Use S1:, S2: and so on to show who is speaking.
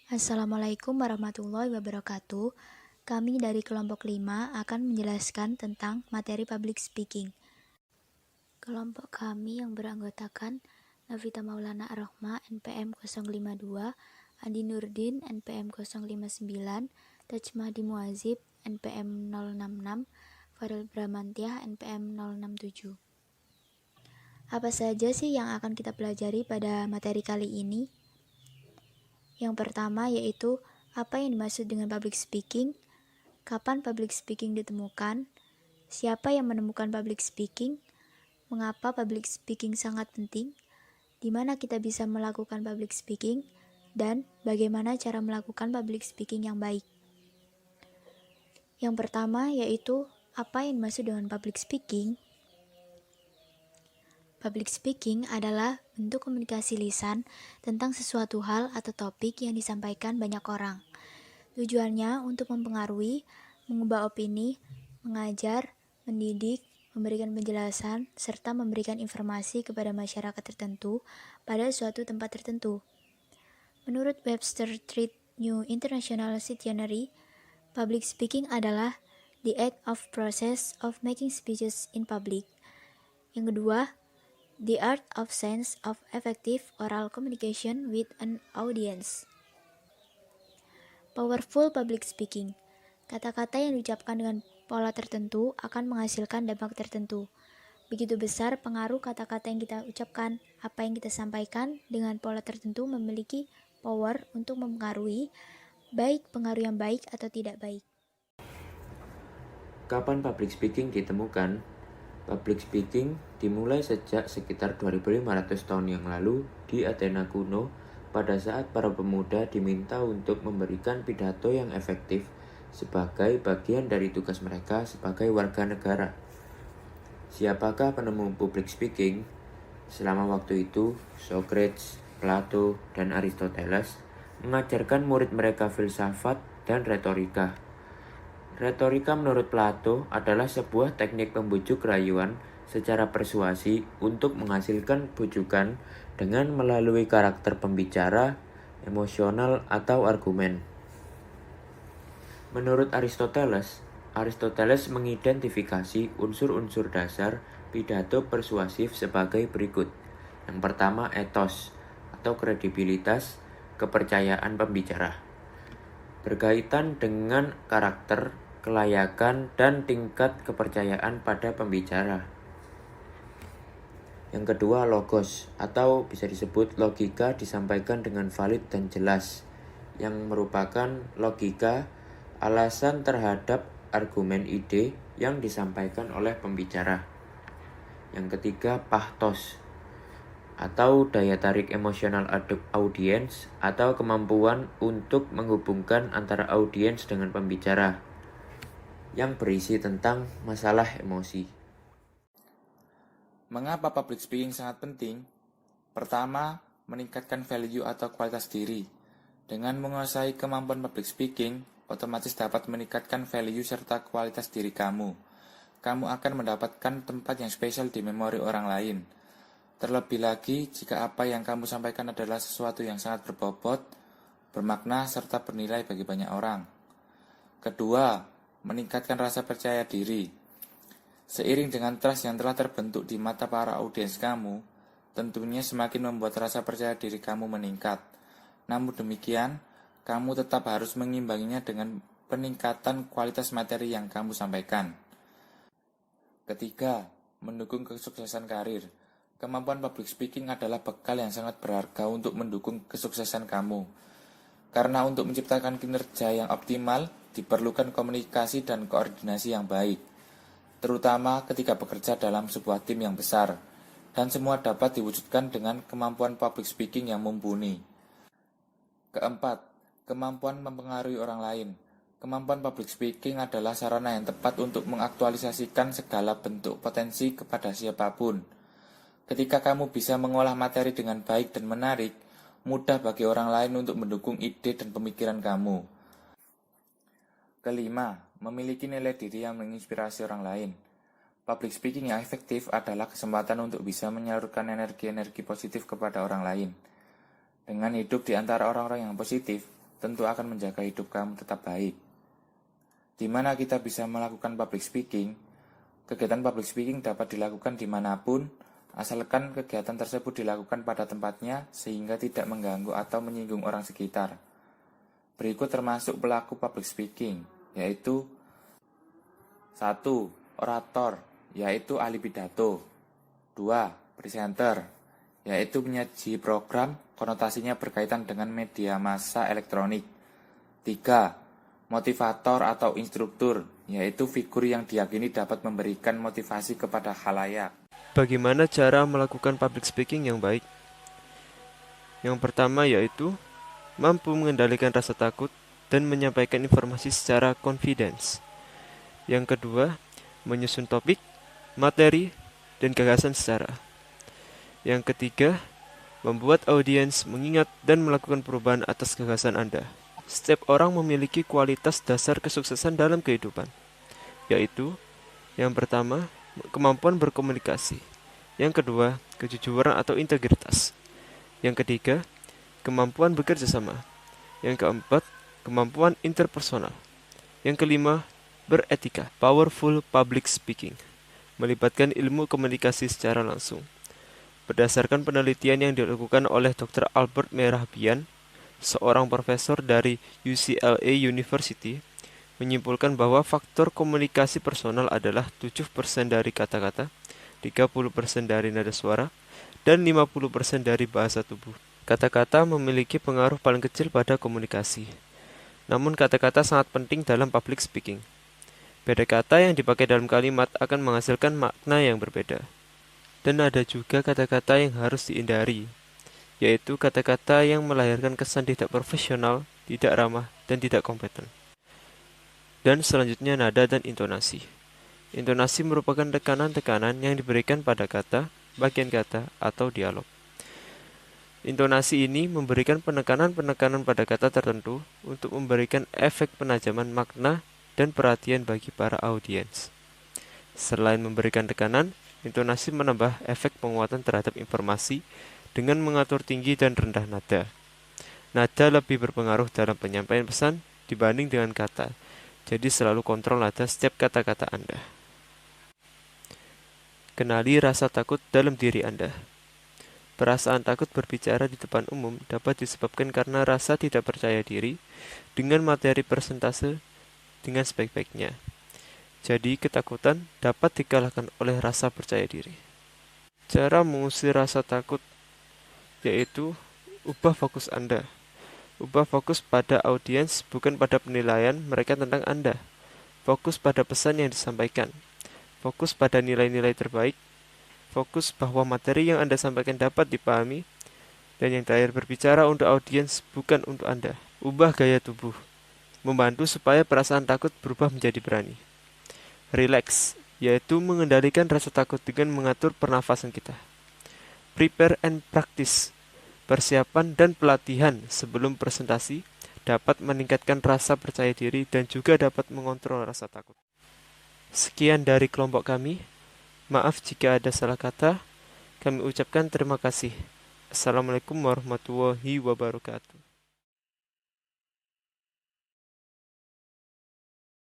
S1: Assalamualaikum warahmatullahi wabarakatuh. Kami dari kelompok 5 akan menjelaskan tentang materi public speaking. Kelompok kami yang beranggotakan Navita Maulana Ar-Rahma NPM 052, Andi Nurdin NPM 059, Tajmadi Muazib NPM 066, Farel Bramantiah NPM 067. Apa saja sih yang akan kita pelajari pada materi kali ini? Yang pertama yaitu apa yang dimaksud dengan public speaking, kapan public speaking ditemukan, siapa yang menemukan public speaking, mengapa public speaking sangat penting, di mana kita bisa melakukan public speaking, dan bagaimana cara melakukan public speaking yang baik. Yang pertama yaitu apa yang dimaksud dengan public speaking. Public speaking adalah bentuk komunikasi lisan tentang sesuatu hal atau topik yang disampaikan banyak orang. Tujuannya untuk mempengaruhi, mengubah opini, mengajar, mendidik, memberikan penjelasan, serta memberikan informasi kepada masyarakat tertentu pada suatu tempat tertentu. Menurut Webster Street New International Dictionary, public speaking adalah the act of process of making speeches in public. Yang kedua, the art of sense of effective oral communication with an audience. Powerful public speaking. Kata-kata yang diucapkan dengan pola tertentu akan menghasilkan dampak tertentu. Begitu besar pengaruh kata-kata yang kita ucapkan, apa yang kita sampaikan dengan pola tertentu memiliki power untuk mempengaruhi, baik pengaruh yang baik atau tidak baik.
S2: Kapan public speaking ditemukan? Public speaking dimulai sejak sekitar 2500 tahun yang lalu di Athena kuno pada saat para pemuda diminta untuk memberikan pidato yang efektif sebagai bagian dari tugas mereka sebagai warga negara. Siapakah penemu public speaking? Selama waktu itu, Socrates, Plato, dan Aristoteles mengajarkan murid mereka filsafat dan retorika. Retorika menurut Plato adalah sebuah teknik pembujuk rayuan secara persuasi untuk menghasilkan bujukan dengan melalui karakter pembicara, emosional, atau argumen. Menurut Aristoteles mengidentifikasi unsur-unsur dasar pidato persuasif sebagai berikut. Yang pertama, ethos atau kredibilitas, kepercayaan pembicara. Berkaitan dengan karakter, kelayakan, dan tingkat kepercayaan pada pembicara. Yang kedua, logos atau bisa disebut logika disampaikan dengan valid dan jelas, yang merupakan logika alasan terhadap argumen ide yang disampaikan oleh pembicara. Yang ketiga, pathos atau daya tarik emosional audiens atau kemampuan untuk menghubungkan antara audiens dengan pembicara yang berisi tentang masalah emosi.
S3: Mengapa public speaking sangat penting? Pertama, meningkatkan value atau kualitas diri. Dengan menguasai kemampuan public speaking, otomatis dapat meningkatkan value serta kualitas diri kamu. Kamu akan mendapatkan tempat yang spesial di memori orang lain. Terlebih lagi, jika apa yang kamu sampaikan adalah sesuatu yang sangat berbobot, bermakna, serta bernilai bagi banyak orang. Kedua, meningkatkan rasa percaya diri. Seiring dengan trust yang telah terbentuk di mata para audiens kamu, tentunya semakin membuat rasa percaya diri kamu meningkat. Namun demikian, kamu tetap harus mengimbanginya dengan peningkatan kualitas materi yang kamu sampaikan. Ketiga, mendukung kesuksesan karir. Kemampuan public speaking adalah bekal yang sangat berharga untuk mendukung kesuksesan kamu. Karena untuk menciptakan kinerja yang optimal, diperlukan komunikasi dan koordinasi yang baik, terutama ketika bekerja dalam sebuah tim yang besar, dan semua dapat diwujudkan dengan kemampuan public speaking yang mumpuni. Keempat, kemampuan mempengaruhi orang lain. Kemampuan public speaking adalah sarana yang tepat untuk mengaktualisasikan segala bentuk potensi kepada siapapun. Ketika kamu bisa mengolah materi dengan baik dan menarik, mudah bagi orang lain untuk mendukung ide dan pemikiran kamu. Kelima, memiliki nilai diri yang menginspirasi orang lain. Public speaking yang efektif adalah kesempatan untuk bisa menyalurkan energi-energi positif kepada orang lain. Dengan hidup di antara orang-orang yang positif, tentu akan menjaga hidup kamu tetap baik. Di mana kita bisa melakukan public speaking? Kegiatan public speaking dapat dilakukan dimanapun, asalkan kegiatan tersebut dilakukan pada tempatnya sehingga tidak mengganggu atau menyinggung orang sekitar. Berikut termasuk pelaku public speaking, yaitu 1. Orator, yaitu ahli pidato. 2. Presenter, yaitu penyaji program, konotasinya berkaitan dengan media massa elektronik. 3. Motivator atau instruktur, yaitu figur yang diyakini dapat memberikan motivasi kepada khalayak.
S4: Bagaimana cara melakukan public speaking yang baik? Yang pertama yaitu mampu mengendalikan rasa takut dan menyampaikan informasi secara confidence. Yang kedua, menyusun topik, materi, dan gagasan secara. Yang ketiga, membuat audiens mengingat dan melakukan perubahan atas gagasan Anda. Setiap orang memiliki kualitas dasar kesuksesan dalam kehidupan, yaitu yang pertama, kemampuan berkomunikasi. Yang kedua, kejujuran atau integritas. Yang ketiga, kemampuan bekerja sama. Yang keempat, kemampuan interpersonal. Yang kelima, beretika. Powerful public speaking melibatkan ilmu komunikasi secara langsung. Berdasarkan penelitian yang dilakukan oleh Dr. Albert Mehrabian, seorang profesor dari UCLA University, menyimpulkan bahwa faktor komunikasi personal adalah 7% dari kata-kata, 30% dari nada suara, dan 50% dari bahasa tubuh. Kata-kata memiliki pengaruh paling kecil pada komunikasi. Namun kata-kata sangat penting dalam public speaking. Beda kata yang dipakai dalam kalimat akan menghasilkan makna yang berbeda. Dan ada juga kata-kata yang harus dihindari, yaitu kata-kata yang melahirkan kesan tidak profesional, tidak ramah, dan tidak kompeten. Dan selanjutnya nada dan intonasi. Intonasi merupakan tekanan-tekanan yang diberikan pada kata, bagian kata, atau dialog. Intonasi ini memberikan penekanan-penekanan pada kata tertentu untuk memberikan efek penajaman makna dan perhatian bagi para audiens. Selain memberikan tekanan, intonasi menambah efek penguatan terhadap informasi dengan mengatur tinggi dan rendah nada. Nada lebih berpengaruh dalam penyampaian pesan dibanding dengan kata, jadi selalu kontrol nada setiap kata-kata Anda. Kenali rasa takut dalam diri Anda. Perasaan takut berbicara di depan umum dapat disebabkan karena rasa tidak percaya diri dengan materi persentase dengan sebaik-baiknya. Jadi ketakutan dapat dikalahkan oleh rasa percaya diri. Cara mengusir rasa takut yaitu ubah fokus Anda. Ubah fokus pada audiens, bukan pada penilaian mereka tentang Anda. Fokus pada pesan yang disampaikan. Fokus pada nilai-nilai terbaik. Fokus bahwa materi yang Anda sampaikan dapat dipahami. Dan yang terakhir, berbicara untuk audiens, bukan untuk Anda. Ubah gaya tubuh, membantu supaya perasaan takut berubah menjadi berani. Relax, yaitu mengendalikan rasa takut dengan mengatur pernafasan kita. Prepare and practice, persiapan dan pelatihan sebelum presentasi dapat meningkatkan rasa percaya diri dan juga dapat mengontrol rasa takut. Sekian dari kelompok kami. Maaf jika ada salah kata. Kami ucapkan terima kasih. Assalamualaikum warahmatullahi wabarakatuh.